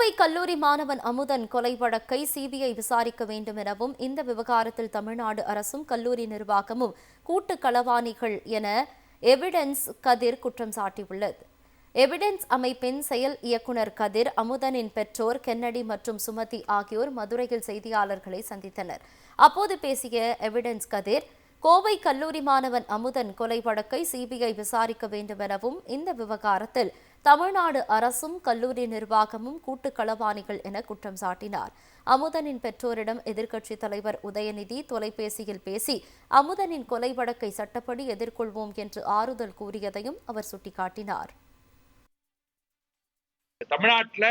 கோவை கல்லூரி மாணவன் அமுதன் கொலை வழக்கை சிபிஐ விசாரிக்க வேண்டும் எனவும் இந்த விவகாரத்தில் தமிழ்நாடு அரசும் கல்லூரி நிர்வாகமும் கூட்டு களவாணிகள் என எவிடன்ஸ் கதிர் குற்றம் சாட்டியுள்ளது. எவிடன்ஸ் அமைப்பின் செயல் இயக்குநர் கதிர், அமுதனின் பெற்றோர் கென்னடி மற்றும் சுமதி ஆகியோர் மதுரையில் செய்தியாளர்களை சந்தித்தனர். அப்போது பேசிய எவிடன்ஸ் கதிர், கோவை கல்லூரி மாணவன் அமுதன் கொலை வழக்கை சிபிஐ விசாரிக்க வேண்டும் எனவும் இந்த விவகாரத்தில் தமிழ்நாடு அரசும் கல்லூரி நிர்வாகமும் கூட்டு களவாணிகள் என குற்றம் சாட்டினார். அமுதனின் பெற்றோரிடம் எதிர்க்கட்சித் தலைவர் உதயநிதி தொலைபேசியில் பேசி அமுதனின் கொலை வழக்கை சட்டப்படி எதிர்கொள்வோம் என்று ஆறுதல் கூறியதையும் அவர் சுட்டிக்காட்டினார். தமிழ்நாட்டில்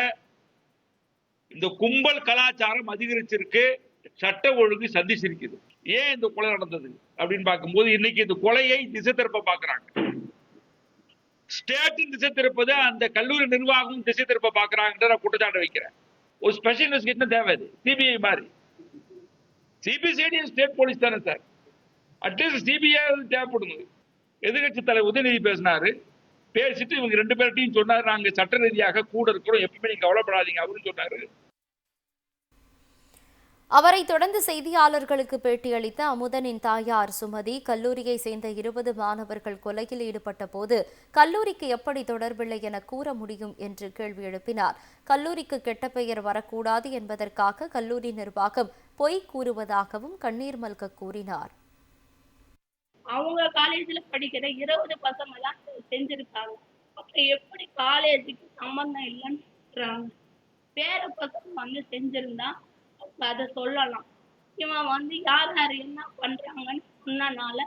இந்த கும்பல் கலாச்சாரம் அதிகரிச்சிருக்கு, சட்ட ஒழுங்கு சந்திச்சிருக்குது. ஏன் இந்த கொலை நடந்தது அப்படின்னு பார்க்கும்போது இன்னைக்கு இந்த கொலையை திசை திருப்ப பார்க்கிறாங்க. ஸ்டேட்டின் திசை திருப்பது அந்த கல்லூரி நிர்வாகம் திசை திருப்ப பார்க்கிறாங்கன்ற நான் குற்றச்சாட்டு வைக்கிறேன். ஒரு ஸ்பெஷல் இன்வெஸ்டிகேஷன் தேவை, சிபிஐ மாதிரி. சிபிசிஐடி ஸ்டேட் போலீஸ் தானே சார், அட்லீஸ்ட் சிபிஐ தேவைப்படுது. எதிர்கட்சி தலைவர் உதயநிதி பேசினாரு, பேசிட்டு இவங்க 2 பேர்ட்டையும் சொன்னாரு, நாங்க சட்ட ரீதியாக கூட இருக்கிறோம், எப்பவுமே நீங்க கவலைப்படாதீங்க அப்படின்னு சொன்னாரு. அவரை தொடர்ந்து செய்தியாளர்களுக்கு பேட்டியளித்த அமுதனின் தாயார் சுமதி, கல்லூரியை சேர்ந்த 20 மாணவர்கள் கொலையில் ஈடுபட்ட போது கல்லூரிக்கு எப்படி தொடர்பில்லை என கூற முடியும் என்று கேள்வி எழுப்பினார். கல்லூரிக்கு கெட்ட பெயர் வரக்கூடாது என்பதற்காக கல்லூரி நிர்வாகம் பொய் கூறுவதாகவும் கண்ணீர் மல்க கூறினார். அவங்க காலேஜ்ல படிக்கிற 20 பசங்க தான் செஞ்சிருக்காங்க. அப்ப எப்படி காலேஜுக்கு சம்பந்தம் இல்லைன்னு சொல்றாங்க? வேற பசங்க வந்து செஞ்சிருந்தா அதை சொல்லலாம். இவன் யார் யார் என்ன பண்றாங்கன்னு சொன்னனால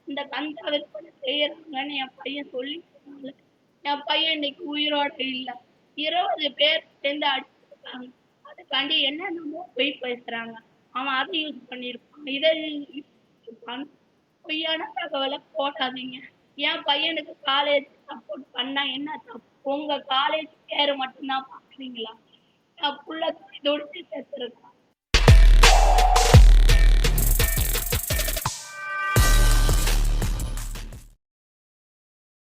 இந்த கஞ்சா விற்பனை செய்யறாங்கன்னு என் பையன் சொல்லி என் பையன் இன்னைக்கு உயிரோட இல்லை. 20 பேர் சேர்ந்து அடிச்சிருக்காங்க. அதுக்காண்டி என்னென்னமோ பொய் பேசுறாங்க. அவன் அதை யூஸ் பண்ணிருப்பான், இதை யூஸ் பண்ணிருப்பான். பொய்யான தகவலை போடாதீங்க. என் பையனுக்கு காலேஜ் சப்போர்ட் பண்ணா என்ன தப்பு? உங்க காலேஜ் பேரு மட்டும்தான் பாக்குறீங்களா? என் புள்ள துடிச்சு செத்துருக்கான்.